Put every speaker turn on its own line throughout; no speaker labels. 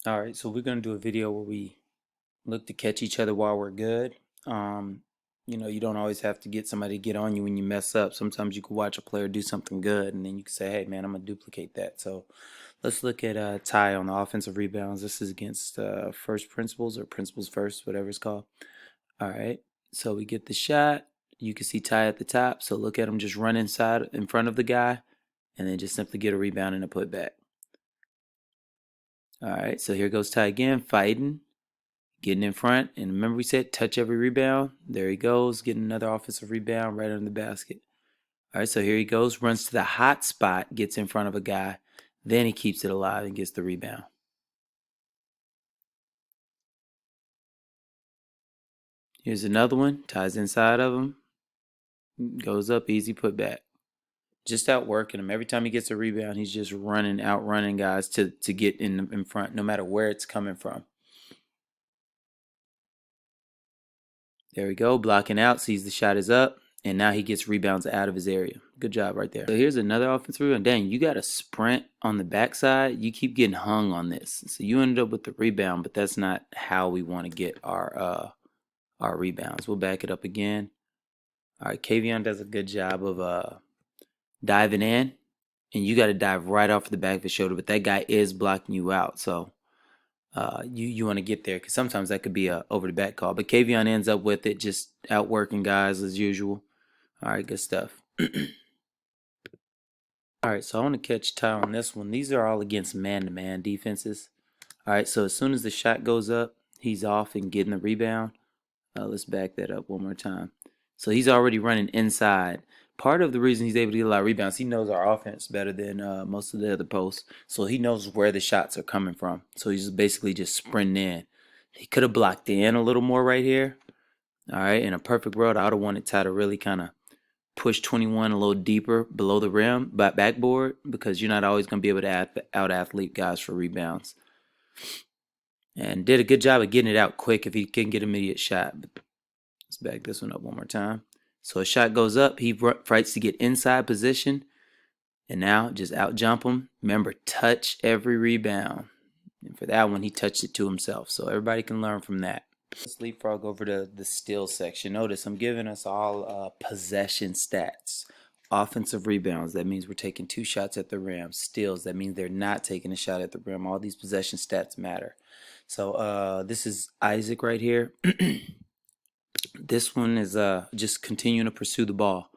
Alright, so we're going to do a video where we look to catch each other while we're good. You don't always have to get somebody to get on you when you mess up. Sometimes you can watch a player do something good and then you can say, hey man, I'm going to duplicate that. So let's look at Ty on the offensive rebounds. This is against first principles or principles first, whatever it's called. Alright, so we get the shot. You can see Ty at the top. So look at him just run inside in front of the guy and then just simply get a rebound and a putback. Alright, so here goes Ty again, fighting. Getting in front, and remember we said touch every rebound. There he goes, getting another offensive rebound right under the basket. All right, so here he goes, runs to the hot spot, gets in front of a guy, then he keeps it alive and gets the rebound. Here's another one, ties inside of him, goes up, easy putback. Just outworking him. Every time he gets a rebound, he's just outrunning guys to get in front, no matter where it's coming from. There we go, blocking out, sees the shot is up, and now he gets rebounds out of his area. Good job right there. So here's another offensive rebound. Dang, you got a sprint on the backside. You keep getting hung on this. So you ended up with the rebound, but that's not how we want to get our rebounds. We'll back it up again. All right, Kavion does a good job of diving in, and you got to dive right off the back of his shoulder, but that guy is blocking you out. So you want to get there because sometimes that could be a over the back call. But Kavion ends up with it, just outworking guys as usual. All right, good stuff. All right, so I want to catch Ty on this one. These are all against man-to-man defenses. All right, so as soon as the shot goes up, he's off and getting the rebound. Let's back that up one more time. So he's already running inside. Part of the reason he's able to get a lot of rebounds, he knows our offense better than most of the other posts. So he knows where the shots are coming from. So he's basically just sprinting in. He could have blocked in a little more right here. All right, in a perfect world, I would have wanted Ty to really kind of push 21 a little deeper below the rim, but backboard, because you're not always going to be able to out athlete guys for rebounds. And did a good job of getting it out quick if he can get an immediate shot. Let's back this one up one more time. So a shot goes up, he fights to get inside position, and now just out jump him. Remember, touch every rebound. And for that one, he touched it to himself. So everybody can learn from that. Let's leapfrog over to the steal section. Notice I'm giving us all possession stats. Offensive rebounds, that means we're taking 2 shots at the rim. Steals, that means they're not taking a shot at the rim. All these possession stats matter. So this is Isaac right here. This one is just continuing to pursue the ball.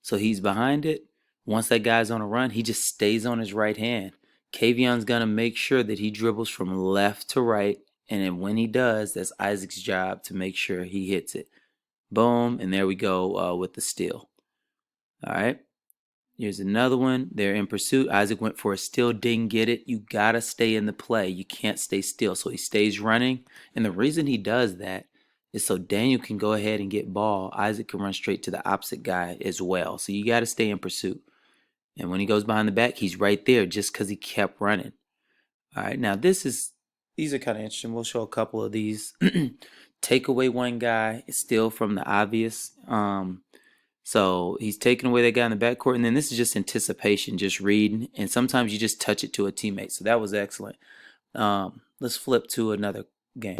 So he's behind it. Once that guy's on a run, he just stays on his right hand. Kavion's going to make sure that he dribbles from left to right. And then when he does, that's Isaac's job to make sure he hits it. Boom. And there we go with the steal. All right. Here's another one. They're in pursuit. Isaac went for a steal, didn't get it. You got to stay in the play. You can't stay still. So he stays running. And the reason he does that is so Daniel can go ahead and get ball. Isaac can run straight to the opposite guy as well. So you got to stay in pursuit. And when he goes behind the back, he's right there just because he kept running. All right, now these are kind of interesting. We'll show a couple of these. Take away one guy, it's still from the obvious. So he's taking away that guy in the backcourt, and then this is just anticipation, just reading. And sometimes you just touch it to a teammate. So that was excellent. Let's flip to another game.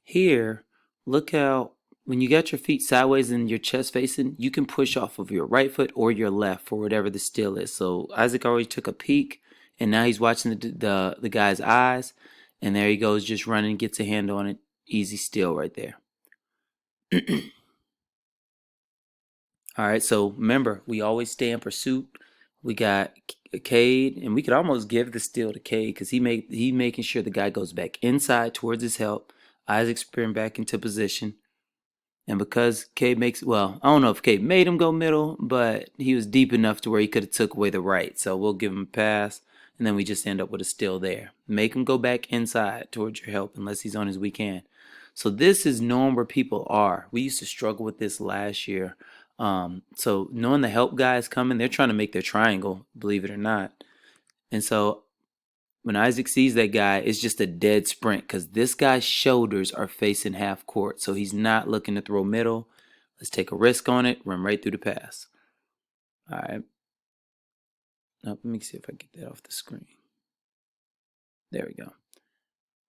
Here, look how when you got your feet sideways and your chest facing, you can push off of your right foot or your left for whatever the steal is. So Isaac already took a peek, and now he's watching the guy's eyes, and there he goes, just running, gets a hand on it. Easy steal right there. All right, so remember, we always stay in pursuit. We got Cade, and we could almost give the steal to Cade because he making sure the guy goes back inside towards his help. Isaac sprint back into position. And because Cade makes, well, I don't know if Cade made him go middle, but he was deep enough to where he could have took away the right. So we'll give him a pass, and then we just end up with a steal there. Make him go back inside towards your help unless he's on his weak hand. So this is knowing where people are. We used to struggle with this last year. So knowing the help guys coming, they're trying to make their triangle, believe it or not. And so when Isaac sees that guy, it's just a dead sprint because this guy's shoulders are facing half court. So he's not looking to throw middle. Let's take a risk on it, run right through the pass. All right. Now, let me see if I get that off the screen. There we go.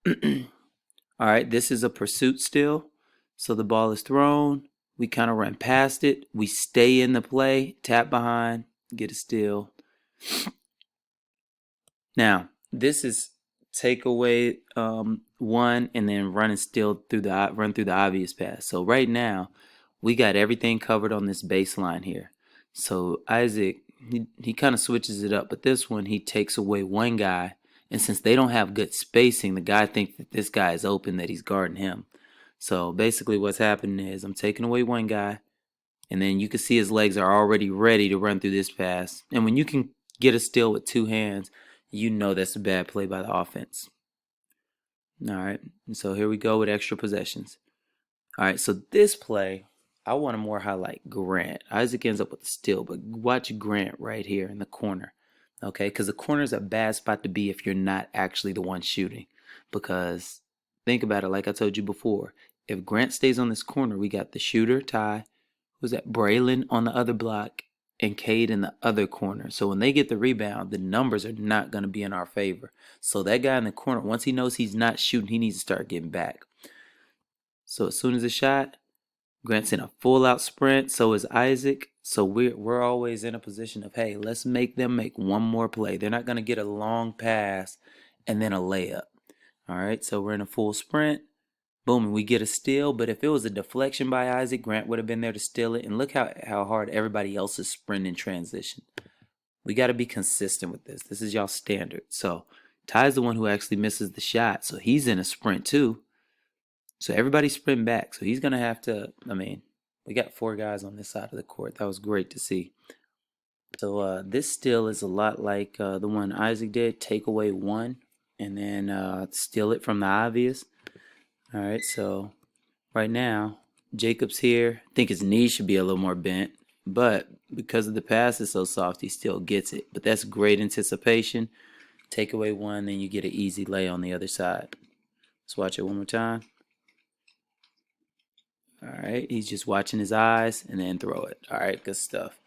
All right, this is a pursuit still. So the ball is thrown. We kind of run past it. We stay in the play, tap behind, get a steal. Now, this is take away one and then run through the obvious pass. So right now, we got everything covered on this baseline here. So Isaac, he kind of switches it up, but this one he takes away one guy, and since they don't have good spacing, the guy thinks that this guy is open, that he's guarding him. So basically, what's happening is I'm taking away one guy, and then you can see his legs are already ready to run through this pass. And when you can get a steal with two hands, you know that's a bad play by the offense. All right, and so here we go with extra possessions. All right, so this play, I want to more highlight Grant. Isaac ends up with the steal, but watch Grant right here in the corner. Okay, because the corner is a bad spot to be if you're not actually the one shooting. Because think about it, like I told you before, if Grant stays on this corner, we got the shooter, Ty, who's that, Braylon on the other block, and Cade in the other corner. So when they get the rebound, the numbers are not going to be in our favor. So that guy in the corner, once he knows he's not shooting, he needs to start getting back. So as soon as the shot, Grant's in a full out sprint, so is Isaac. So we're always in a position of, hey, let's make them make one more play. They're not going to get a long pass and then a layup. All right, so we're in a full sprint. Boom, and we get a steal. But if it was a deflection by Isaac, Grant would have been there to steal it. And look how hard everybody else is sprinting transition. We got to be consistent with this. This is y'all standard. So Ty's the one who actually misses the shot. So he's in a sprint too. So everybody's sprinting back. So he's going to have to, we got 4 guys on this side of the court. That was great to see. So this steal is a lot like the one Isaac did. Take away one and then steal it from the obvious. All right, so right now, Jacob's here. I think his knee should be a little more bent. But because of the pass is so soft, he still gets it. But that's great anticipation. Take away one, then you get an easy lay on the other side. Let's watch it one more time. All right, he's just watching his eyes and then throw it. All right, good stuff.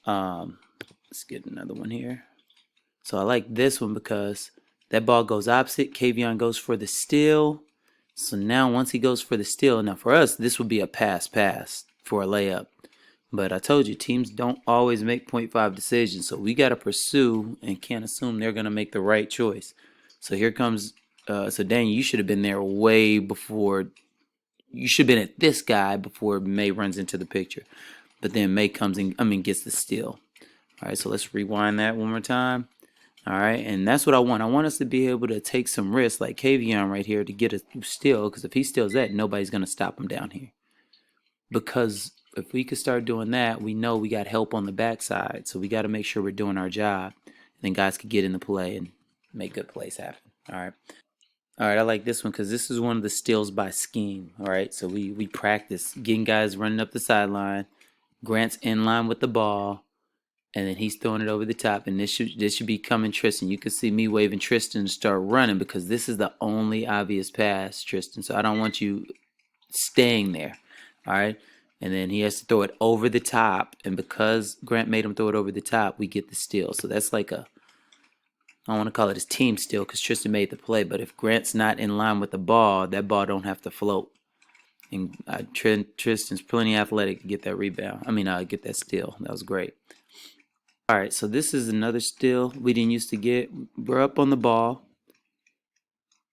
Let's get another one here. So I like this one because that ball goes opposite. Kavion goes for the steal. So now once he goes for the steal, now for us, this would be a pass for a layup. But I told you, teams don't always make 0.5 decisions. So we got to pursue and can't assume they're going to make the right choice. So here comes, so Daniel, you should have been there way before. You should have been at this guy before May runs into the picture. But then May comes in, gets the steal. All right, so let's rewind that one more time. All right, and that's what I want. I want us to be able to take some risks like Kavion right here to get a steal, because if he steals that, nobody's going to stop him down here. Because if we could start doing that, we know we got help on the backside. So we got to make sure we're doing our job. And then guys can get in the play and make good plays happen. All right. All right, I like this one because this is one of the steals by scheme. All right, so we practice getting guys running up the sideline. Grant's in line with the ball, and then he's throwing it over the top. And this should be coming Tristan. You can see me waving Tristan to start running because this is the only obvious pass, Tristan. So I don't want you staying there. All right, and then he has to throw it over the top. And because Grant made him throw it over the top, we get the steal. So that's like I don't want to call it his team steal because Tristan made the play. But if Grant's not in line with the ball, that ball don't have to float. And Tristan's plenty athletic to get that rebound. Get that steal. That was great. All right, so this is another steal we didn't used to get. We're up on the ball.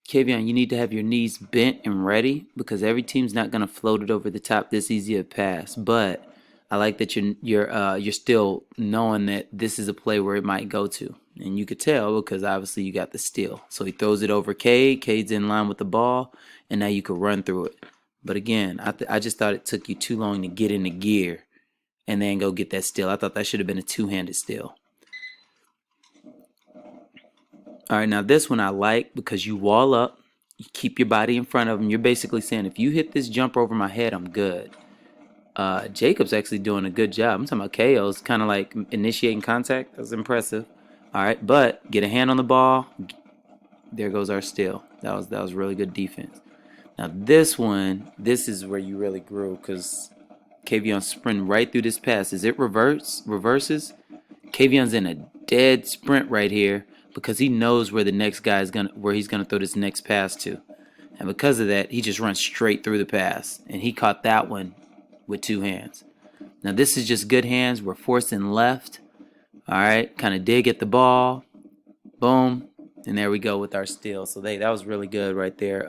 Kavion, you need to have your knees bent and ready because every team's not gonna float it over the top this easy a pass. But I like that you're still knowing that this is a play where it might go to, and you could tell because obviously you got the steal. So he throws it over Cade. Cade's in line with the ball, and now you could run through it. But again, I just thought it took you too long to get into gear and then go get that steal. I thought that should have been a two-handed steal. All right, now this one I like because you wall up, you keep your body in front of him. You're basically saying, if you hit this jumper over my head, I'm good. Jacob's actually doing a good job. I'm talking about KO's kind of like initiating contact. That's impressive. All right, but get a hand on the ball. There goes our steal. That was really good defense. Now this one, this is where you really grew because Kavion's sprinting right through this pass. Is it reverses? Kavion's in a dead sprint right here because he knows where the next guy is where he's gonna throw this next pass to. And because of that, he just runs straight through the pass. And he caught that one with 2 hands. Now this is just good hands. We're forcing left. All right, kind of dig at the ball. Boom. And there we go with our steal. So that was really good right there.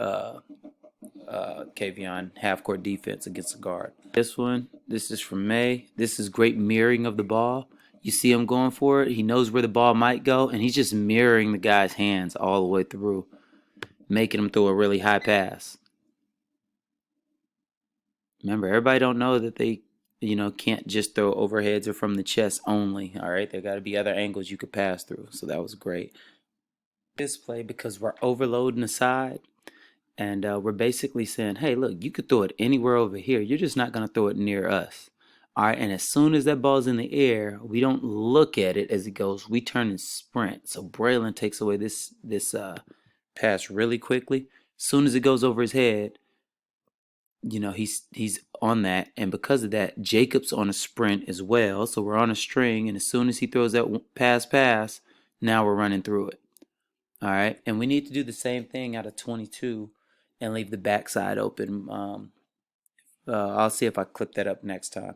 Kavion half court defense against a guard. This is from May. This is great mirroring of the ball. You see him going for it. He knows where the ball might go, and he's just mirroring the guy's hands all the way through, making him throw a really high pass. Remember, everybody don't know that they, can't just throw overheads or from the chest only. All right, there got to be other angles you could pass through. So that was great. This play because we're overloading the side. And we're basically saying, hey, look, you could throw it anywhere over here. You're just not going to throw it near us. All right, and as soon as that ball's in the air, we don't look at it as it goes. We turn and sprint. So Braylon takes away this pass really quickly. As soon as it goes over his head, he's on that. And because of that, Jacob's on a sprint as well. So we're on a string. And as soon as he throws that pass, now we're running through it. All right, and we need to do the same thing out of 22 and leave the backside open. I'll see if I clip that up next time.